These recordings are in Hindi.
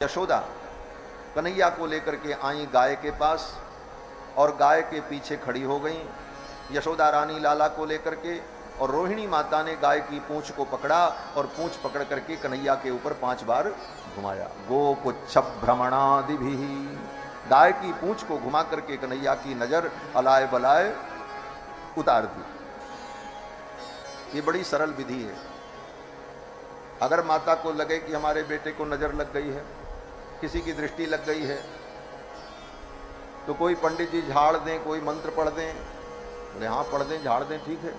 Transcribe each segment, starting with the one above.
यशोदा कन्हैया को लेकर के आई गाय के पास और गाय के पीछे खड़ी हो गई। यशोदा रानी लाला को लेकर के और रोहिणी माता ने गाय की पूंछ को पकड़ा और पूंछ पकड़ करके कन्हैया के ऊपर 5 बार घुमाया। गोपुच्छ भ्रमणादि भी, गाय की पूंछ को घुमा करके कन्हैया की नजर अलाय बलाय उतार दी। ये बड़ी सरल विधि है। अगर माता को लगे कि हमारे बेटे को नजर लग गई है, किसी की दृष्टि लग गई है, तो कोई पंडित जी झाड़ दें, कोई मंत्र पढ़ दें। बोले हाँ पढ़ दें, झाड़ दें, ठीक है,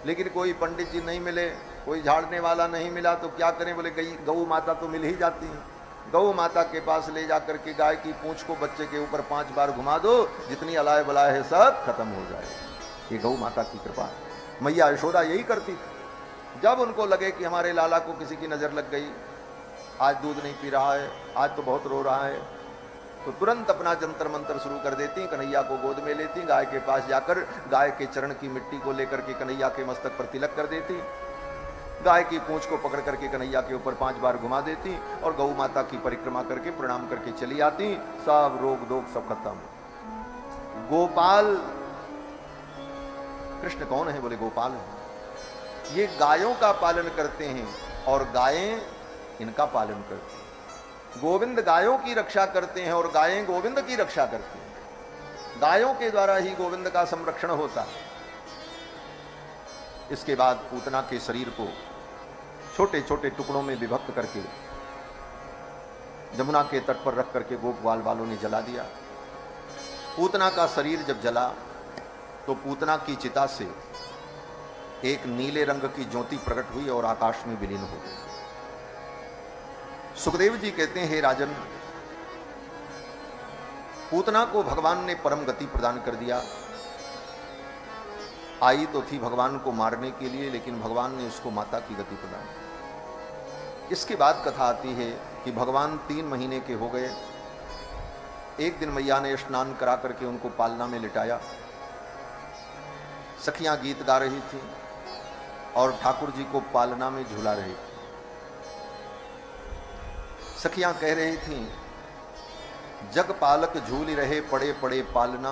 लेकिन कोई पंडित जी नहीं मिले, कोई झाड़ने वाला नहीं मिला तो क्या करें? बोले गौ माता तो मिल ही जाती है। गौ माता के पास ले जाकर के गाय की पूंछ को बच्चे के ऊपर 5 बार घुमा दो, जितनी अलाय बलाय है सब खत्म हो जाए। ये गौ माता की कृपा है। मैया यशोदा यही करती थी। जब उनको लगे कि हमारे लाला को किसी की नजर लग गई, आज दूध नहीं पी रहा है, आज तो बहुत रो रहा है, तो तुरंत अपना जंतर मंतर शुरू कर देती। कन्हैया को गोद में लेती, गाय के पास जाकर गाय के चरण की मिट्टी को लेकर के कन्हैया के मस्तक पर तिलक कर देती। गाय की पूंछ को पकड़ करके कन्हैया के ऊपर 5 बार घुमा देती और गौ माता की परिक्रमा करके प्रणाम करके चली आती। सब रोग दोग सब खत्म। गोपाल कृष्ण कौन है? बोले गोपाल है। ये गायों का पालन करते हैं और गायें इनका पालन करते हैं। गोविंद गायों की रक्षा करते हैं और गायें गोविंद की रक्षा करती हैं। गायों के द्वारा ही गोविंद का संरक्षण होता है। इसके बाद पूतना के शरीर को छोटे छोटे टुकड़ों में विभक्त करके जमुना के तट पर रख करके गोपवाल वालों ने जला दिया। पूतना का शरीर जब जला तो पूतना की चिता से एक नीले रंग की ज्योति प्रकट हुई और आकाश में विलीन हो गई। सुखदेव जी कहते हैं, हे राजन, पूतना को भगवान ने परम गति प्रदान कर दिया। आई तो थी भगवान को मारने के लिए, लेकिन भगवान ने उसको माता की गति प्रदान की। इसके बाद कथा आती है कि भगवान 3 महीने के हो गए। एक दिन मैया ने स्नान करा करके उनको पालना में लिटाया। सखियां गीत गा रही थी और ठाकुर जी को पालना में झूला रही थी। सखियां कह रही थीं, जग पालक झूल रहे पड़े पड़े पालना,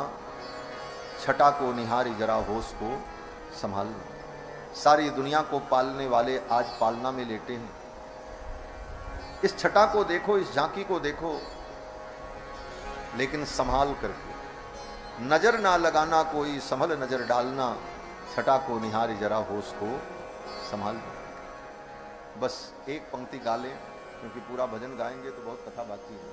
छटा को निहारी जरा होश को संभालना। सारी दुनिया को पालने वाले आज पालना में लेटे हैं। इस छटा को देखो, इस झांकी को देखो, लेकिन संभाल करके, नजर ना लगाना कोई, संभल नजर डालना, छटा को निहारी जरा होश को संभालना। बस एक पंक्ति गा लें, क्योंकि पूरा भजन गाएंगे तो बहुत कथा बाकी है।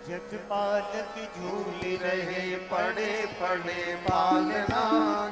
जग पालक झूल रहे पड़े पड़े पालना,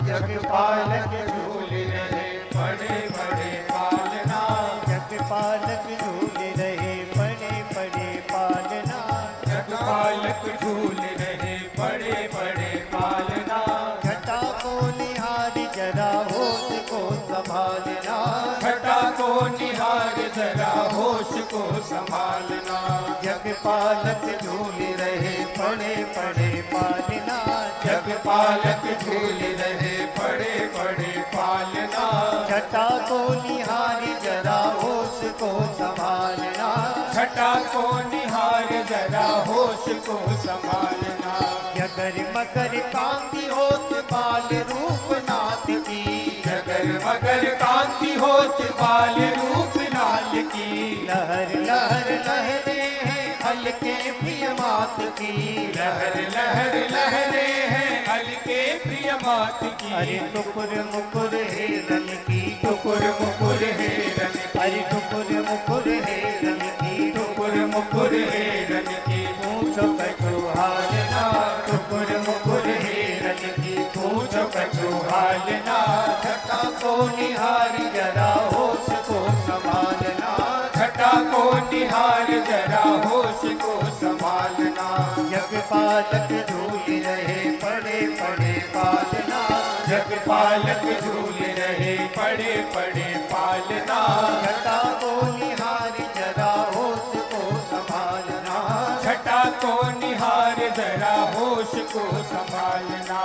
जग पालक झूल रहे पड़े पड़े पालना, जग पालक झूल रहे पड़े पड़े पालना, जग पालक झूल रहे पड़े पड़े पालना, छटा को निहार जरा होश को संभालना, छटा को निहार जरा होश को संभालना, जग पालक झूल रहे पड़े पड़े पालना, जग पालक झूल रहे पड़े पड़े पालना, छटा को निहार जरा होश को संभालना, छटा को निहार जरा होश को संभालना, जगर मगर कांति होत बाल रूप नाथ की, जगर मगर कांति होत बाल रूप नाथ की, लहर लहर लहरे हैं हल्के प्रिय मात की, लहर लहर लहरे हैं हल्के प्रिय मात की, अरे टुकुर मुकुर हेरन की, टुकुर मुकुर हेरन, अरे टुकुर मुकुर हेरन की, टुकुर मुकुर हेरन की, पूछो कछुहालना, टुकुर मुकुर हेरन की, पूछो कछुहालना, छटा को निहारी जरा होश को संभालना, छटा को निहार जरा होश को संभालना, जग पालक झूल रहे पड़े पड़े पालना, जग पालक झूल रहे पड़े पड़े पालना, छटा को निहार जरा होश को संभालना, छटा को निहार जरा होश को संभालना,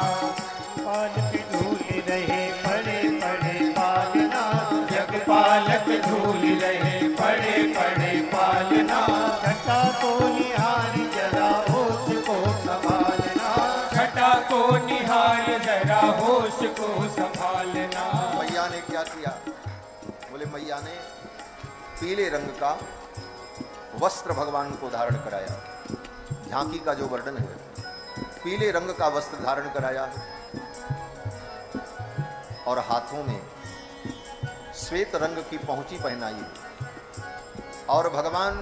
पालक झूल रहे पड़े पड़े पालना, जग पालक झूल रहे पड़े पड़े पालना, छटा को जरा होश को संभालना। मैया ने क्या किया? बोले मैया ने पीले रंग का वस्त्र भगवान को धारण कराया। झांकी का जो वर्णन है, पीले रंग का वस्त्र धारण कराया और हाथों में श्वेत रंग की पहुंची पहनाई और भगवान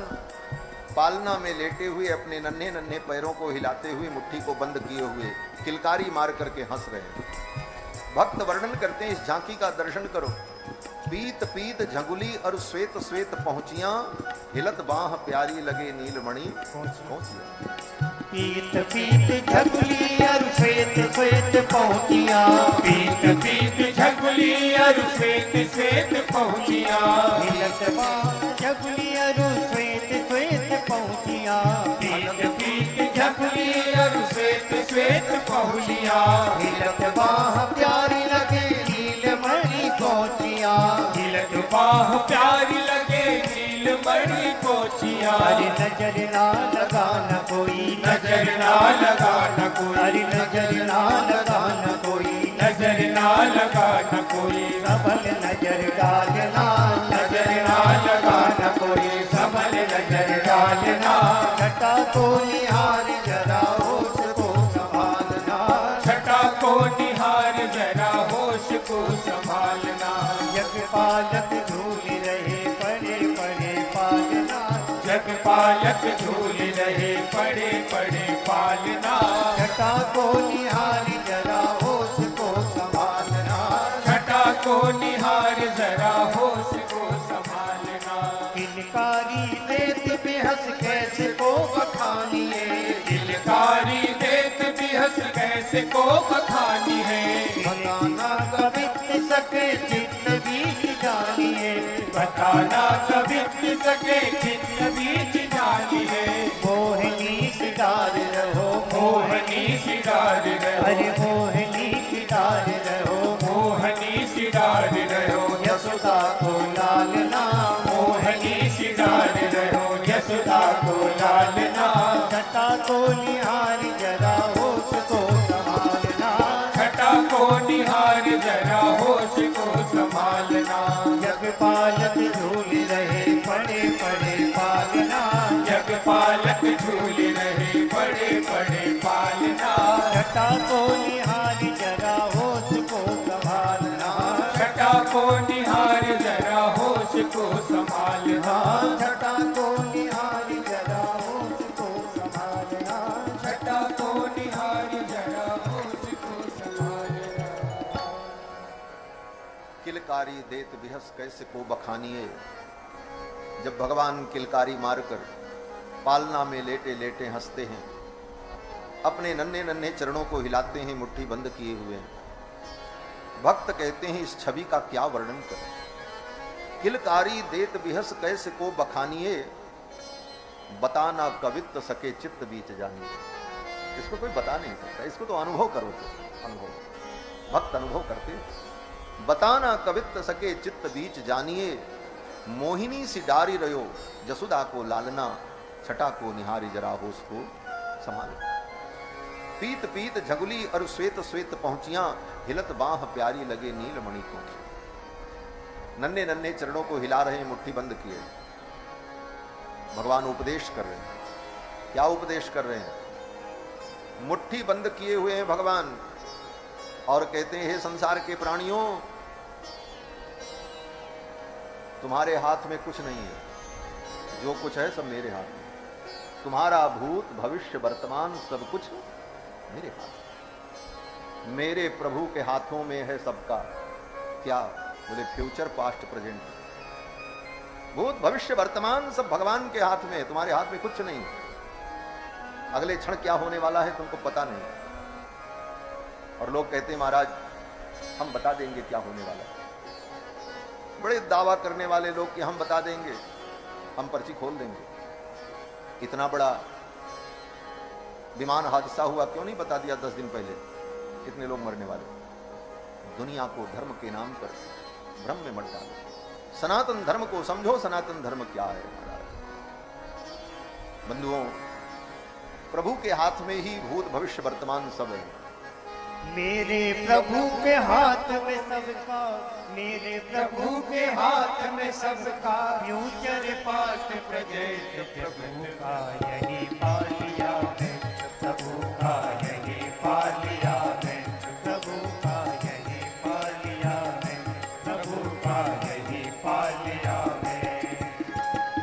पालना में लेटे हुए अपने नन्हे नन्हे पैरों को हिलाते हुए मुट्ठी को बंद किए हुए किलकारी मार करके हंस रहे हैं। भक्त वर्णन करते हैं इस झांकी का दर्शन करो। पीत पीत झगुली और श्वेत श्वेत पहुंचियां, हिलत बाह प्यारी लगे नीलमणि पहुंचिया। पीत पीत झगुली और श्वेत श्वेत पहुंचिया। पीत पीत झगुली और श्वेत श्वेत पहुंचिया। हिलत बाह झगुली और श्वेत श्वेत पहुंचिया। पीत पीत झगुली और श्वेत श्वेत पहुंचिया। हिलत बाह प्यारी लगे नीलमणि पहुंचिया। हिलत बाह प्यारी लगे नीलमणि पहुंचिया। अरे नजर ना लगा न कोई, नजर ना लगा न कोई। अरे नजर ना लगा न कोई, नजर ना लगा न कोई। सबल नजर डालना, नजर ना लगा न कोई। सबल नजर डालना, छटा को निहार जरा होश को संभालना। छटा को निहार जरा होश को संभालना। जग पालक झूल रहे पड़े पड़े पालना। जग पालक झूल रहे पड़े पड़े पालना। छटा को निहार जरा होश को संभालना। छटा को निहार जरा होश को संभालना। किलकारी देत बेहस कैसे को बखानिए। किलकारी देत बेहस कैसे को बखानी है। बताना कभी सके चित्त बीच जानिए। बताना कभी सके चित्त बीच जानिए। मोहनी सितार रहो, मोहनी सितार रहो। अरे मोहनी सितार रहो, मोहनी सितार रहो। यशोदा को लालना, मोहनी सितार रहो। यशोदा को लालना। छटा को निहार जरा होश को संभालना। छटा को निहार जरा होश को संभालना। जग पालक झूल रहे पड़े पड़े पालना। जग पालक झूल रहे पड़े पड़े पालना। छटा को निहार जरा होश को संभालना। छटा को निहार जरा होश को संभालना। छटा को निहार जरा होश को संभालना। छटा को निहार जरा होश को संभालना। किलकारी देत बिहस कैसे को बखानिए। जब भगवान किलकारी मारकर पालना में लेटे लेटे हंसते हैं, अपने नन्हे नन्हे चरणों को हिलाते हैं मुट्ठी बंद किए हुए हैं, भक्त कहते हैं इस छवि का क्या वर्णन करें। किलकारी देत बिहस कैसे को बखानिए, बताना कवित्व सके चित्त बीच जानिए। इसको कोई बता नहीं सकता, इसको तो अनुभव करो। तो अनुभव भक्त अनुभव करते। बताना कवित्व सके चित्त बीच जानिए। मोहिनी सी डारी रयो जसुदा को लालना। छटा को निहारी जरा होश को संभाले। पीत पीत झगुली और श्वेत श्वेत पहुंचियां, हिलत बाह प्यारी लगे नीलमणि को। नन्हे नन्हे चरणों को हिला रहे हैं, मुट्ठी बंद किए। भगवान उपदेश कर रहे हैं। क्या उपदेश कर रहे हैं? मुट्ठी बंद किए हुए हैं भगवान और कहते हैं हे संसार के प्राणियों, तुम्हारे हाथ में कुछ नहीं है, जो कुछ है सब मेरे हाथ में। तुम्हारा भूत भविष्य वर्तमान सब कुछ मेरे हाथ। मेरे प्रभु के हाथों में है सबका। क्या? बोले फ्यूचर पास्ट प्रेजेंट। भूत भविष्य वर्तमान सब भगवान के हाथ में है, तुम्हारे हाथ में कुछ नहीं। अगले क्षण क्या होने वाला है तुमको पता नहीं। और लोग कहते हैं महाराज हम बता देंगे क्या होने वाला है। बड़े दावा करने वाले लोग कि हम बता देंगे, हम पर्ची खोल देंगे। इतना बड़ा विमान हादसा हुआ, क्यों नहीं बता दिया 10 दिन पहले? इतने लोग मरने वाले। दुनिया को धर्म के नाम पर भ्रम में मत डालो। सनातन धर्म को समझो। सनातन धर्म क्या है महाराज? बंधुओं, प्रभु के हाथ में ही भूत भविष्य वर्तमान सब है। मेरे प्रभु के हाथ में सबका, मेरे प्रभु के हाथ में सबका, यूं चर पाठ प्रजैत प्रभु का यही पा लिया मैं, प्रभु का यही पा लिया मैं, प्रभु का यही पा लिया मैं, प्रभु का यही पा लिया मैं।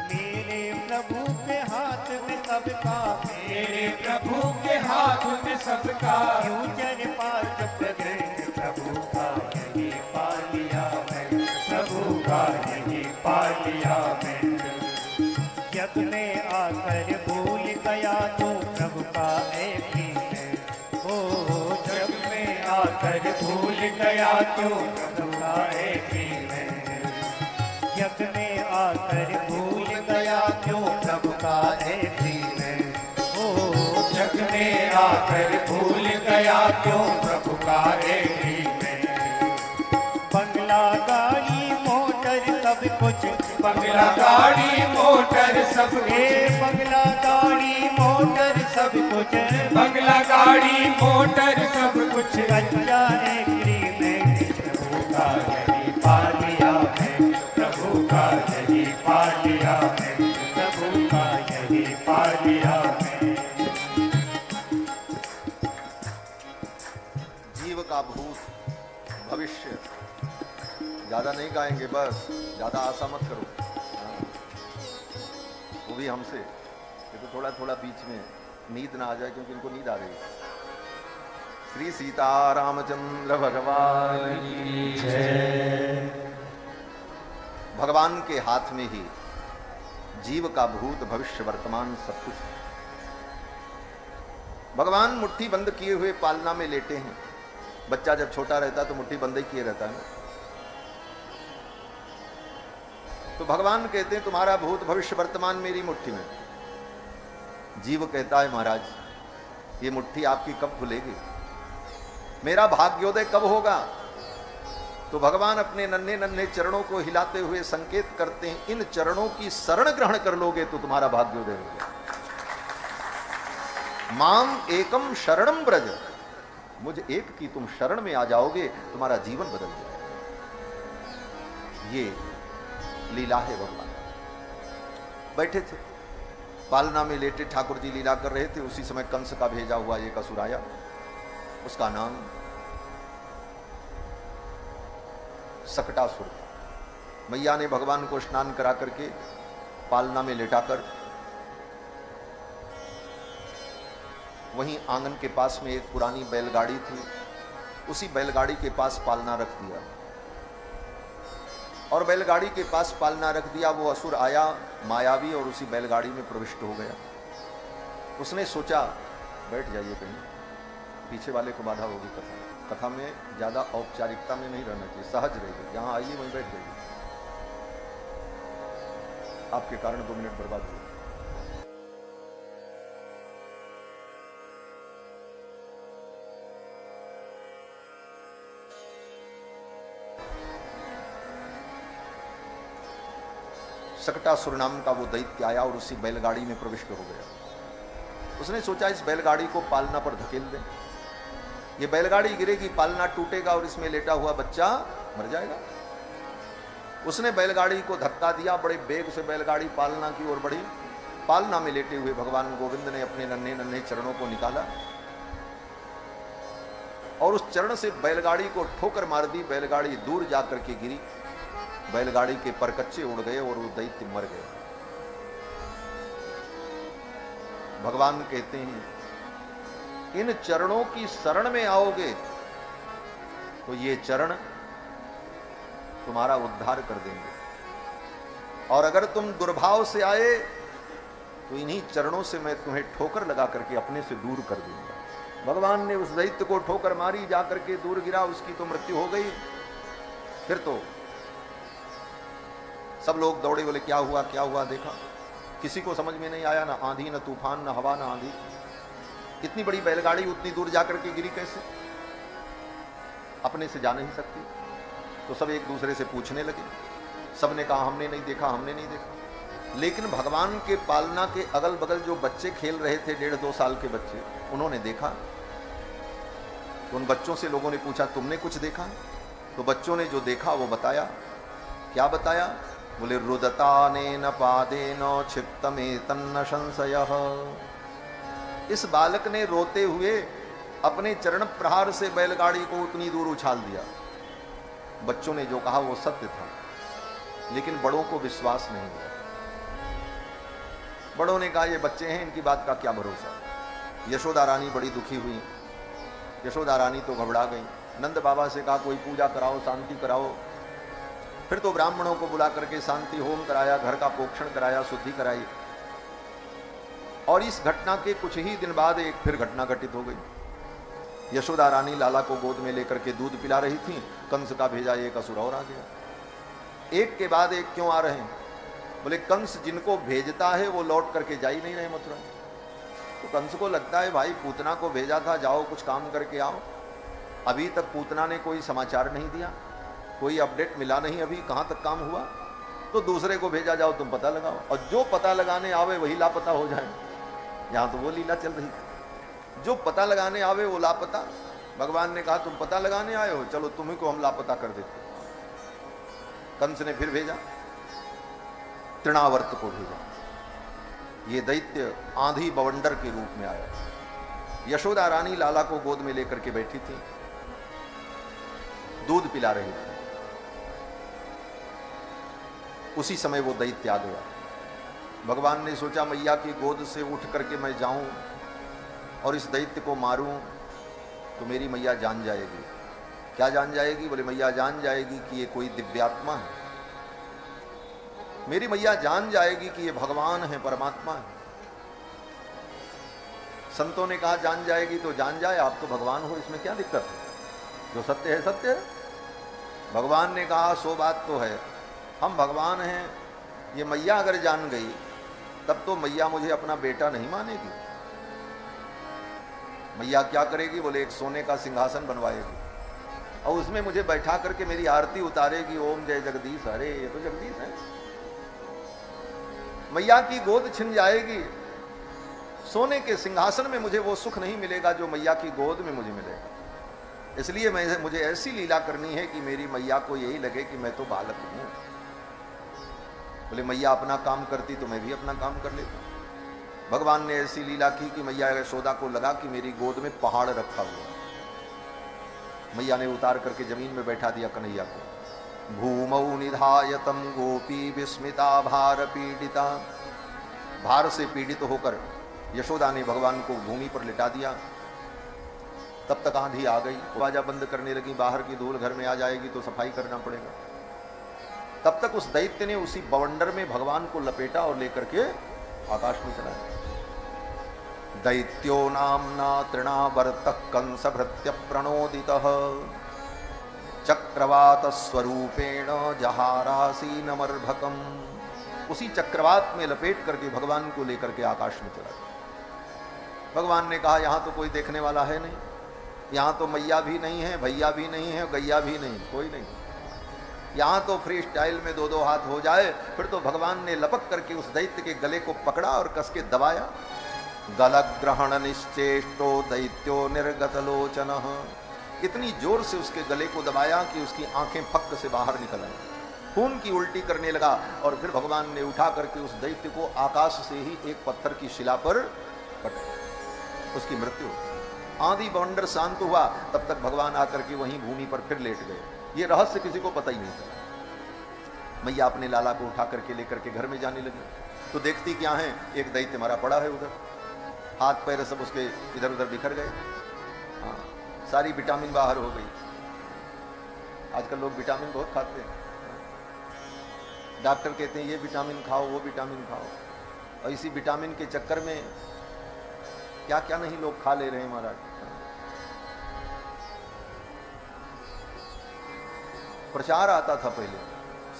मेरे प्रभु के हाथ में सबका, मेरे प्रभु के हाथ में सबका, यूं चर पाठ प्रजैत प्रभु का यही पा लिया मैं, प्रभु का यही पा लिया मैं। जग में आकर भूल गया तो प्रभु का ऐसी है, ओ जग में आकर भूल गया तो प्रभु का ऐसी है, जग में आकर भूल गया क्यों प्रभु का ऐसी है, ओ जग में आकर भूल गया क्यों प्रभु का ऐसी है। बंगला गाड़ी मोटर सब कुछ, बंगला गाड़ी मोटर सब कुछ, बंगला गाड़ी मोटर सब कुछ, बंगला गाड़ी मोटर सब कुछ, कच्चा एग्रीमेंट प्रभु का यही पा लिया मैं, प्रभु का यही पा लिया मैं, प्रभु का यही पा लिया मैं। जीव का भूत भविष्य ज्यादा नहीं गाएंगे, बस ज्यादा आशा मत करो, वो भी हमसे, ये तो थोड़ा थोड़ा बीच में नींद ना आ जाए, क्योंकि इनको नींद आ रही है। श्री सीता रामचंद्र भगवान की जय। भगवान के हाथ में ही जीव का भूत भविष्य वर्तमान सब कुछ। भगवान मुट्ठी बंद किए हुए पालना में लेटे हैं। बच्चा जब छोटा रहता है तो मुट्ठी बंद ही किए रहता है ना। तो भगवान कहते हैं तुम्हारा भूत भविष्य वर्तमान मेरी मुट्ठी में। जीव कहता है महाराज ये मुट्ठी आपकी कब खुलेगी, मेरा भाग्योदय कब होगा। तो भगवान अपने नन्हे नन्हे चरणों को हिलाते हुए संकेत करते हैं इन चरणों की शरण ग्रहण कर लोगे तो तुम्हारा भाग्योदय होगा। माम एकम शरणम ब्रज, मुझ एक की तुम शरण में आ जाओगे तुम्हारा जीवन बदल जाएगा। ये लीला है। भगवान बैठे थे पालना में लेटे, ठाकुर जी लीला कर रहे थे। उसी समय कंस का भेजा हुआ एक असुर आया, उसका नाम सकटासुर था। मैया ने भगवान को स्नान करा करके पालना में लेटाकर वहीं आंगन के पास में एक पुरानी बैलगाड़ी थी, उसी बैलगाड़ी के पास पालना रख दिया। और बैलगाड़ी के पास पालना रख दिया। वो असुर आया मायावी और उसी बैलगाड़ी में प्रविष्ट हो गया। उसने सोचा बैठ जाइए कहीं, पीछे वाले को बाधा होगी। कथा में ज्यादा औपचारिकता में नहीं रहना चाहिए, सहज रहिए, जहां आइए वहीं बैठ जाइए। आपके कारण 2 मिनट बर्बाद हुए। सकटासुर नाम का वो दैत्य आया और उसी बैलगाड़ी में प्रविष्ट हो गया। उसने सोचा इस बैलगाड़ी को पालना पर धकेल दें, ये बैलगाड़ी गिरेगी, पालना टूटेगा और इसमें लेटा हुआ बच्चा मर जाएगा। उसने बैलगाड़ी को धक्का दिया, बड़े बेग से बैलगाड़ी पालना की ओर बढ़ी। पालना में लेटे हुए भगवान गोविंद ने अपने नन्हे नन्हे चरणों को निकाला और उस चरण से बैलगाड़ी को ठोकर मार दी। बैलगाड़ी दूर जाकर के गिरी, बैलगाड़ी के परकच्चे उड़ गए और वो दैत्य मर गए। भगवान कहते हैं इन चरणों की शरण में आओगे तो ये चरण तुम्हारा उद्धार कर देंगे, और अगर तुम दुर्भाव से आए तो इन्हीं चरणों से मैं तुम्हें ठोकर लगा करके अपने से दूर कर दूंगा। भगवान ने उस दैत्य को ठोकर मारी, जाकर के दूर गिरा, उसकी तो मृत्यु हो गई। फिर तो सब लोग दौड़े, बोले क्या हुआ क्या हुआ। देखा किसी को समझ में नहीं आया, ना आंधी ना तूफान ना हवा ना आंधी। इतनी बड़ी बैलगाड़ी उतनी दूर जाकर के गिरी कैसे, अपने से जा नहीं सकती। तो सब एक दूसरे से पूछने लगे। सबने कहा हमने नहीं देखा, हमने नहीं देखा। लेकिन भगवान के पालना के अगल बगल जो बच्चे खेल रहे थे, 1.5-2 साल के बच्चे, उन्होंने देखा तो उन बच्चों से लोगों ने पूछा तुमने कुछ देखा? तो बच्चों ने जो देखा वो बताया। क्या बताया? बोले रुदतानेन पादेन क्षिप्तमे तन्न संशयः। इस बालक ने रोते हुए अपने चरण प्रहार से बैलगाड़ी को उतनी दूर उछाल दिया। बच्चों ने जो कहा वो सत्य था, लेकिन बड़ों को विश्वास नहीं हुआ। बड़ों ने कहा ये बच्चे हैं, इनकी बात का क्या भरोसा। यशोदा रानी बड़ी दुखी हुई। यशोदा रानी तो घबरा गई। नंद बाबा से कहा कोई पूजा कराओ, शांति कराओ। फिर तो ब्राह्मणों को बुला करके शांति होम कराया, घर का पोषण कराया, शुद्धि कराई। और इस घटना के कुछ ही दिन बाद एक फिर घटना घटित हो गई। यशोदा रानी लाला को गोद में लेकर के दूध पिला रही थी। कंस का भेजा एक असुर और आ गया। एक के बाद एक क्यों आ रहे हैं? बोले कंस जिनको भेजता है वो लौट करके जा ही नहीं रहे मथुरा। तो कंस को लगता है भाई पूतना को भेजा था, जाओ कुछ काम करके आओ। अभी तक पूतना ने कोई समाचार नहीं दिया, कोई अपडेट मिला नहीं, अभी कहाँ तक काम हुआ। तो दूसरे को भेजा, जाओ तुम पता लगाओ। और जो पता लगाने आवे वही लापता हो जाए। यहाँ तो वो लीला चल रही थी, जो पता लगाने आवे वो लापता। भगवान ने कहा तुम पता लगाने आए हो, चलो तुम्ही को हम लापता कर देते। कंस ने फिर भेजा, तृणावर्त को भेजा। ये दैत्य आंधी बवंडर के रूप में आया। यशोदा रानी लाला को गोद में लेकर के बैठी थी, दूध पिला रही थी। उसी समय वो दैत्य आ गया। भगवान ने सोचा मैया की गोद से उठ करके मैं जाऊं और इस दैत्य को मारूं तो मेरी मैया जान जाएगी। क्या जान जाएगी? बोले मैया जान जाएगी कि ये कोई दिव्यात्मा है। मेरी मैया जान जाएगी कि ये भगवान है, परमात्मा है। संतों ने कहा जान जाएगी तो जान जाए, आप तो भगवान हो, इसमें क्या दिक्कत है? जो सत्य है सत्य है। भगवान ने कहा सो बात तो है, हम भगवान हैं। ये मैया अगर जान गई तब तो मैया मुझे अपना बेटा नहीं मानेगी। मैया क्या करेगी? बोले एक सोने का सिंहासन बनवाएगी और उसमें मुझे बैठा करके मेरी आरती उतारेगी, ओम जय जगदीश। अरे ये तो जगदीश है। मैया की गोद छिन जाएगी, सोने के सिंहासन में मुझे वो सुख नहीं मिलेगा जो मैया की गोद में मुझे मिलेगा। इसलिए मुझे ऐसी लीला करनी है कि मेरी मैया को यही लगे कि मैं तो बालक हूं। बोले मैया अपना काम करती तो मैं भी अपना काम कर लेता। भगवान ने ऐसी लीला की कि मैया यशोदा को लगा कि मेरी गोद में पहाड़ रखा हुआ। मैया ने उतार करके जमीन में बैठा दिया कन्हैया को। भूमौ निधायतम गोपी विस्मिता भार पीड़िता। भार से पीड़ित होकर यशोदा ने भगवान को भूमि पर लिटा दिया। तब तक आंधी आ गई, दरवाजा बंद करने लगी। बाहर की धूल घर में आ जाएगी तो सफाई करना पड़ेगा। तब तक उस दैत्य ने उसी बवंडर में भगवान को लपेटा और लेकर के आकाश में चला गया। दैत्यो नामना तृणावर्तः कंस भृत्य प्रणोदितः चक्रवात स्वरूपेण जहारासीनमर्भकम। उसी चक्रवात में लपेट करके भगवान को लेकर के आकाश में चला गया। भगवान ने कहा यहां तो कोई देखने वाला है नहीं, यहां तो मैया भी नहीं है, भैया भी नहीं है, गैया भी नहीं, कोई नहीं। यहां तो फ्री स्टाइल में दो दो हाथ हो जाए। फिर तो भगवान ने लपक करके उस दैत्य के गले को पकड़ा और कस के दबाया। गलग्रहण निश्चेष्टो दैत्यो निर्गतलोचनः। इतनी जोर से उसके गले को दबाया कि उसकी आंखें फक से बाहर निकल आई, खून की उल्टी करने लगा। और फिर भगवान ने उठा करके उस दैत्य को आकाश से ही एक पत्थर की शिला पर पटका, उसकी मृत्यु। आंधी बवंडर शांत हुआ, तब तक भगवान आकर के वहीं भूमि पर फिर लेट गए। ये रहस्य किसी को पता ही नहीं था। मैया अपने लाला को उठा करके लेकर के घर में जाने लगी तो देखती क्या है, एक दैत्य मरा पड़ा है उधर, हाथ पैर सब उसके इधर उधर बिखर गए। हाँ, सारी विटामिन बाहर हो गई। आजकल लोग विटामिन बहुत खाते हैं। डॉक्टर कहते हैं ये विटामिन खाओ, वो विटामिन खाओ, और इसी विटामिन के चक्कर में क्या क्या नहीं लोग खा ले रहे हैं महाराज। प्रचार आता था पहले,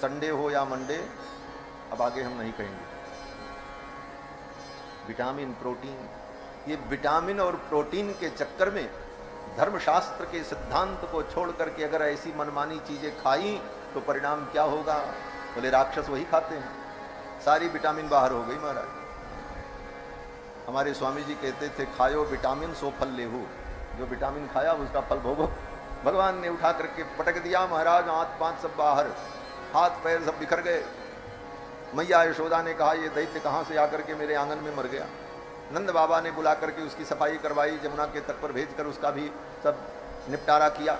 संडे हो या मंडे, अब आगे हम नहीं कहेंगे। विटामिन, प्रोटीन, ये विटामिन और प्रोटीन के चक्कर में धर्मशास्त्र के सिद्धांत को छोड़ करके अगर ऐसी मनमानी चीजें खाई तो परिणाम क्या होगा? बोले राक्षस वही खाते हैं। सारी विटामिन बाहर हो गई महाराज। हमारे स्वामी जी कहते थे खायो विटामिन सो फल लेहू। जो विटामिन खाया उसका फल भोगो। भगवान ने उठा करके पटक दिया, महाराज हाथ पांव सब बाहर, हाथ पैर सब बिखर गए। मैया यशोदा ने कहा ये दैत्य कहाँ से आकर के मेरे आंगन में मर गया। नंद बाबा ने बुला करके उसकी सफाई करवाई, जमुना के तट पर भेजकर उसका भी सब निपटारा किया।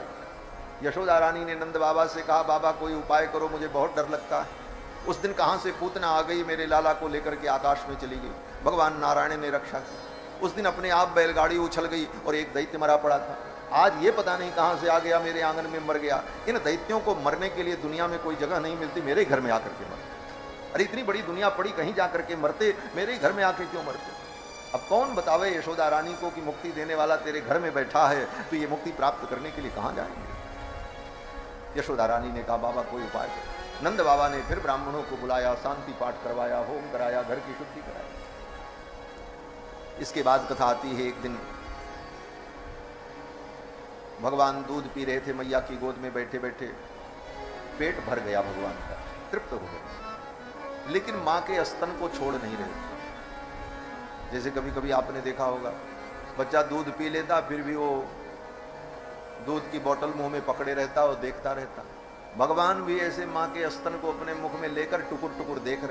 यशोदा रानी ने नंद बाबा से कहा बाबा कोई उपाय करो, मुझे बहुत डर लगता है। उस दिन कहाँ से पूतना आ गई, मेरे लाला को लेकर के आकाश में चली गई। भगवान नारायण ने रक्षा की। उस दिन अपने आप बैलगाड़ी उछल गई और एक दैत्य मरा पड़ा था। आज ये पता नहीं कहाँ से आ गया, मेरे आंगन में मर गया। इन दैत्यों को मरने के लिए दुनिया में कोई जगह नहीं मिलती, मेरे घर में आकर के मरते। अरे इतनी बड़ी दुनिया पड़ी, कहीं जाकर के मरते, मेरे घर में आके क्यों मरते। अब कौन बतावे यशोदा रानी को कि मुक्ति देने वाला तेरे घर में बैठा है, तो ये मुक्ति प्राप्त करने के लिए कहाँ जाएंगे। यशोदा रानी ने कहा बाबा कोई उपाय करो। नंद बाबा ने फिर ब्राह्मणों को बुलाया, शांति पाठ करवाया, होम कराया, घर की शुद्धि कराई। इसके बाद कथा आती है, एक दिन भगवान दूध पी रहे थे, मैया की गोद में बैठे बैठे पेट भर गया भगवान का, तृप्त हो गए, लेकिन मां के स्तन को छोड़ नहीं रहे। जैसे कभी कभी आपने देखा होगा, बच्चा दूध पी लेता फिर भी वो दूध की बोतल मुंह में पकड़े रहता और देखता रहता। भगवान भी ऐसे मां के स्तन को अपने मुख में लेकर टुकुर टुकुर देख रहे।